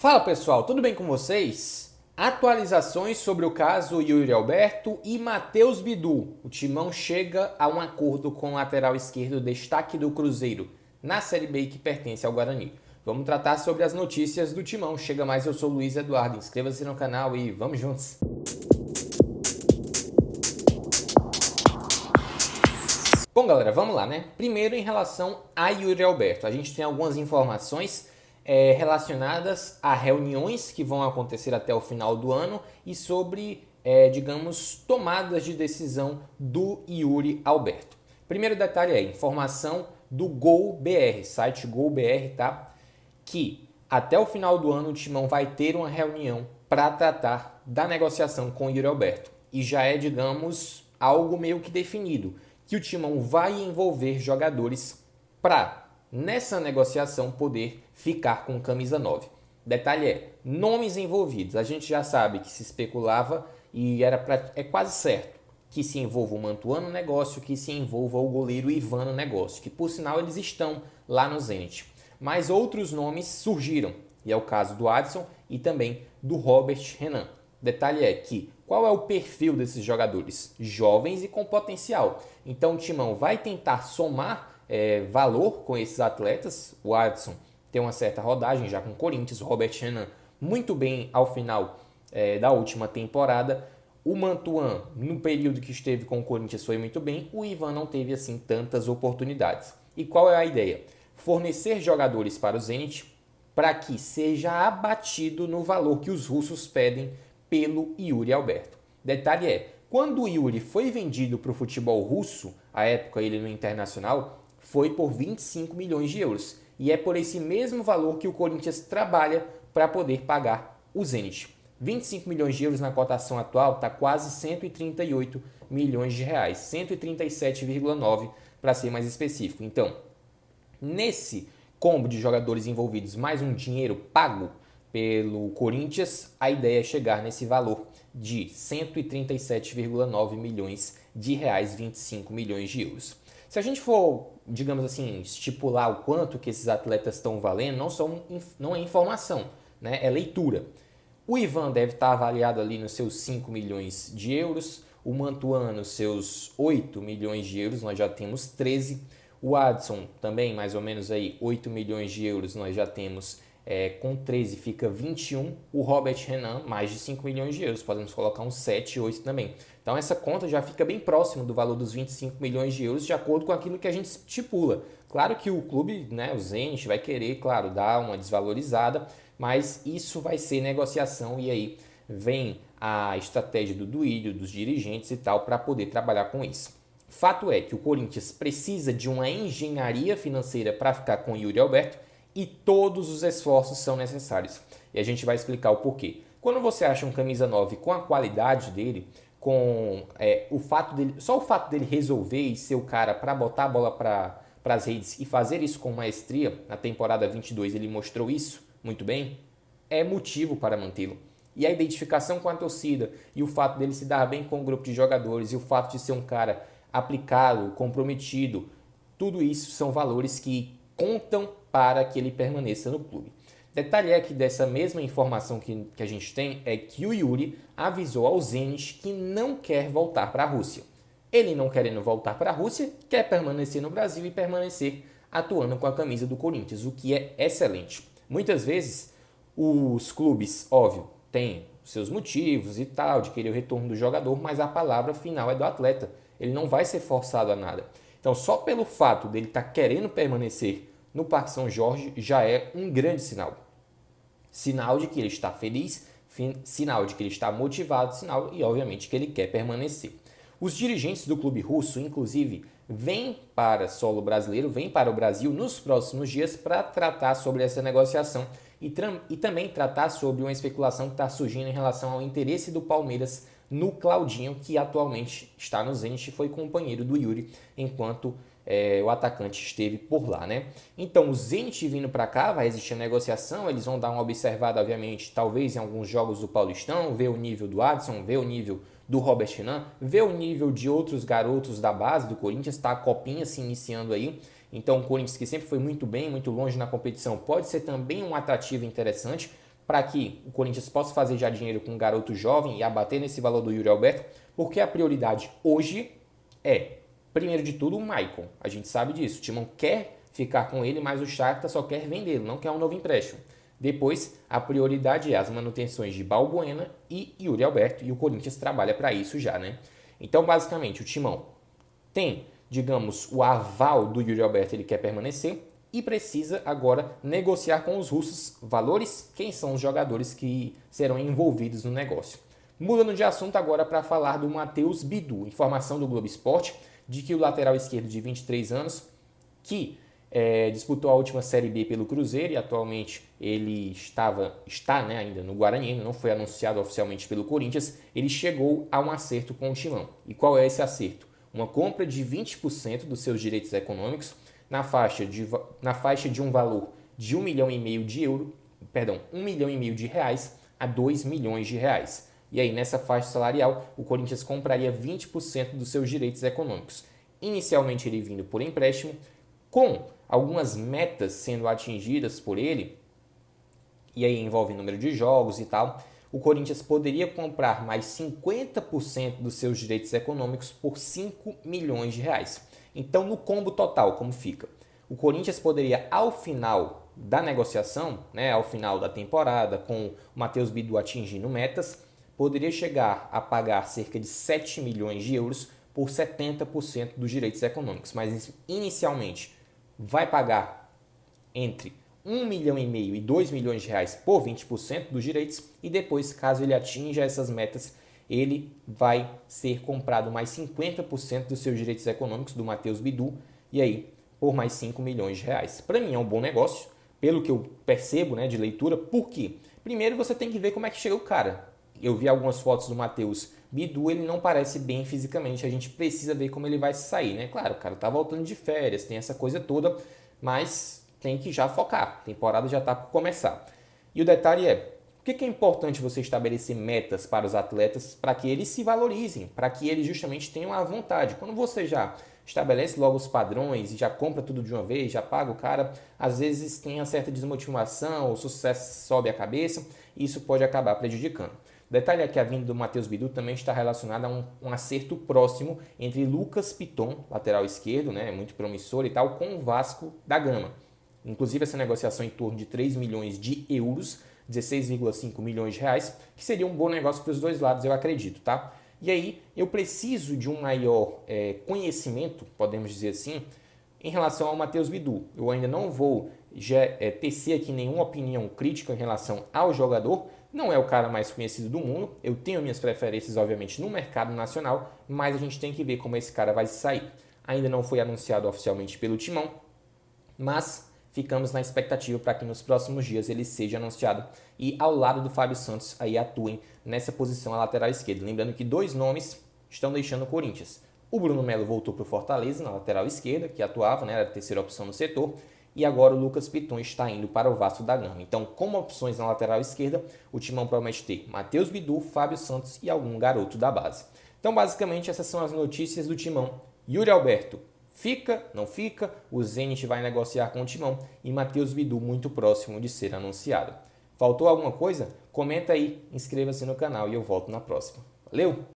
Fala pessoal, tudo bem com vocês? Atualizações sobre o caso Yuri Alberto e Matheus Bidu. O Timão chega a um acordo com o lateral esquerdo destaque do Cruzeiro na Série B que pertence ao Guarani. Vamos tratar sobre as notícias do Timão. Chega mais, eu sou o Luiz Eduardo. Inscreva-se no canal e vamos juntos! Bom galera, vamos lá, né? Primeiro em relação a Yuri Alberto. A gente tem algumas informações relacionadas a reuniões que vão acontecer até o final do ano e sobre, digamos, tomadas de decisão do Yuri Alberto. Primeiro detalhe é informação do Gol BR, site Gol BR, tá? Que até o final do ano o Timão vai ter uma reunião para tratar da negociação com o Yuri Alberto. E já é, digamos, algo meio que definido, que o Timão vai envolver jogadores para, nessa negociação, poder ficar com camisa 9. Detalhe é, nomes envolvidos. A gente já sabe que se especulava e é quase certo que se envolva o Mantuan no negócio, que se envolva o goleiro Ivan no negócio, que por sinal eles estão lá no Zenit. Mas outros nomes surgiram, e é o caso do Adson e também do Robert Renan. Detalhe é que qual é o perfil desses jogadores? Jovens e com potencial. Então o Timão vai tentar somar valor com esses atletas. O Adson tem uma certa rodagem já com o Corinthians, o Robert Renan muito bem ao final da última temporada. O Mantuan, no período que esteve com o Corinthians, foi muito bem. O Ivan não teve assim tantas oportunidades. E qual é a ideia? Fornecer jogadores para o Zenit para que seja abatido no valor que os russos pedem pelo Yuri Alberto. Detalhe é, quando o Yuri foi vendido para o futebol russo, à época ele no Internacional, foi por 25 milhões de euros. E é por esse mesmo valor que o Corinthians trabalha para poder pagar o Zenit. 25 milhões de euros na cotação atual está quase 138 milhões de reais, 137,9 para ser mais específico. Então, nesse combo de jogadores envolvidos mais um dinheiro pago pelo Corinthians, a ideia é chegar nesse valor de 137,9 milhões de reais, 25 milhões de euros. Se a gente for, digamos assim, estipular o quanto que esses atletas estão valendo, não é informação, né? É leitura. O Ivan deve estar avaliado ali nos seus 5 milhões de euros, o Mantuan nos seus 8 milhões de euros, nós já temos 13. O Adson também, mais ou menos aí, 8 milhões de euros, nós já temos, com 13 fica 21. O Robert Renan, mais de 5 milhões de euros, podemos colocar uns 7, 8 também. Então essa conta já fica bem próximo do valor dos 25 milhões de euros, de acordo com aquilo que a gente estipula. Claro que o clube, né, o Zenit, vai querer, claro, dar uma desvalorizada, mas isso vai ser negociação e aí vem a estratégia do Duílio, dos dirigentes e tal, para poder trabalhar com isso. Fato é que o Corinthians precisa de uma engenharia financeira para ficar com o Yuri Alberto e todos os esforços são necessários. E a gente vai explicar o porquê. Quando você acha um camisa 9 com a qualidade dele, com só o fato dele resolver e ser o cara para botar a bola para as redes e fazer isso com maestria, na temporada 22 ele mostrou isso muito bem, é motivo para mantê-lo. E a identificação com a torcida e o fato dele se dar bem com o grupo de jogadores e o fato de ser um cara aplicado, comprometido, tudo isso são valores que contam para que ele permaneça no clube. Detalhe é que dessa mesma informação que a gente tem é que o Yuri avisou ao Zenit que não quer voltar para a Rússia. Ele não querendo voltar para a Rússia, quer permanecer no Brasil e permanecer atuando com a camisa do Corinthians, o que é excelente. Muitas vezes os clubes, óbvio, têm seus motivos e tal, de querer o retorno do jogador, mas a palavra final é do atleta. Ele não vai ser forçado a nada. Então, só pelo fato dele estar querendo permanecer no Parque São Jorge já é um grande sinal. Sinal de que ele está feliz, sinal de que ele está motivado, sinal e, obviamente, que ele quer permanecer. Os dirigentes do clube russo, inclusive, vêm para solo brasileiro, vêm para o Brasil nos próximos dias para tratar sobre essa negociação e também tratar sobre uma especulação que está surgindo em relação ao interesse do Palmeiras no Claudinho, que atualmente está no Zenit e foi companheiro do Yuri enquanto o atacante esteve por lá, né? Então, o Zenit vindo para cá, vai existir a negociação, eles vão dar uma observada, obviamente, talvez em alguns jogos do Paulistão, ver o nível do Adson, ver o nível do Robert Renan, ver o nível de outros garotos da base do Corinthians, tá a copinha se iniciando aí, então o Corinthians que sempre foi muito bem, muito longe na competição, pode ser também um atrativo interessante para que o Corinthians possa fazer já dinheiro com um garoto jovem e abater nesse valor do Yuri Alberto, porque a prioridade hoje é, primeiro de tudo, o Maicon. A gente sabe disso. O Timão quer ficar com ele, mas o Shakhtar só quer vendê-lo, não quer um novo empréstimo. Depois, a prioridade é as manutenções de Balbuena e Yuri Alberto, e o Corinthians trabalha para isso já, né? Então, basicamente, o Timão tem, digamos, o aval do Yuri Alberto, ele quer permanecer, e precisa agora negociar com os russos valores, quem são os jogadores que serão envolvidos no negócio. Mudando de assunto agora para falar do Matheus Bidu, informação do Globo Esporte de que o lateral esquerdo de 23 anos, que disputou a última Série B pelo Cruzeiro e atualmente ele está ainda no Guarani, não foi anunciado oficialmente pelo Corinthians, ele chegou a um acerto com o Timão. E qual é esse acerto? Uma compra de 20% dos seus direitos econômicos na faixa de um valor de 1,5 milhão de euros, perdão, 1,5 milhão de reais a 2 milhões de reais. E aí, nessa faixa salarial, o Corinthians compraria 20% dos seus direitos econômicos. Inicialmente ele vindo por empréstimo, com algumas metas sendo atingidas por ele, e aí envolve número de jogos e tal, o Corinthians poderia comprar mais 50% dos seus direitos econômicos por 5 milhões de reais. Então, no combo total, como fica? O Corinthians poderia, ao final da negociação, ao final da temporada, com o Matheus Bidu atingindo metas, poderia chegar a pagar cerca de 7 milhões de euros por 70% dos direitos econômicos. Mas, inicialmente, vai pagar entre 1,5 milhão e 2 milhões de reais por 20% dos direitos e depois, caso ele atinja essas metas, ele vai ser comprado mais 50% dos seus direitos econômicos do Matheus Bidu e aí por mais 5 milhões de reais. Para mim é um bom negócio, pelo que eu percebo de leitura. Por quê? Primeiro você tem que ver como é que chega o cara. Eu vi algumas fotos do Matheus Bidu, ele não parece bem fisicamente, a gente precisa ver como ele vai sair, né? Claro, o cara tá voltando de férias, tem essa coisa toda, mas tem que já focar, a temporada já está por começar. E o detalhe é, por que é importante você estabelecer metas para os atletas para que eles se valorizem, para que eles justamente tenham a vontade? Quando você já estabelece logo os padrões e já compra tudo de uma vez, já paga o cara, às vezes tem uma certa desmotivação, o sucesso sobe a cabeça e isso pode acabar prejudicando. O detalhe é que a vinda do Matheus Bidu também está relacionada a um acerto próximo entre Lucas Piton, lateral esquerdo, muito promissor e tal, com o Vasco da Gama. Inclusive essa negociação em torno de 3 milhões de euros, 16,5 milhões de reais, que seria um bom negócio para os dois lados, eu acredito, tá? E aí eu preciso de um maior conhecimento, podemos dizer assim, em relação ao Matheus Bidu. Eu ainda não vou tecer aqui nenhuma opinião crítica em relação ao jogador, não é o cara mais conhecido do mundo, eu tenho minhas preferências, obviamente, no mercado nacional, mas a gente tem que ver como esse cara vai sair. Ainda não foi anunciado oficialmente pelo Timão, mas ficamos na expectativa para que nos próximos dias ele seja anunciado e ao lado do Fábio Santos aí atuem nessa posição a lateral esquerda. Lembrando que 2 nomes estão deixando o Corinthians. O Bruno Melo voltou para o Fortaleza na lateral esquerda, que atuava, era a terceira opção no setor, e agora o Lucas Piton está indo para o Vasco da Gama. Então, como opções na lateral esquerda, o Timão promete ter Matheus Bidu, Fábio Santos e algum garoto da base. Então, basicamente, essas são as notícias do Timão. Yuri Alberto fica, não fica, o Zenit vai negociar com o Timão e Matheus Bidu muito próximo de ser anunciado. Faltou alguma coisa? Comenta aí, inscreva-se no canal e eu volto na próxima. Valeu!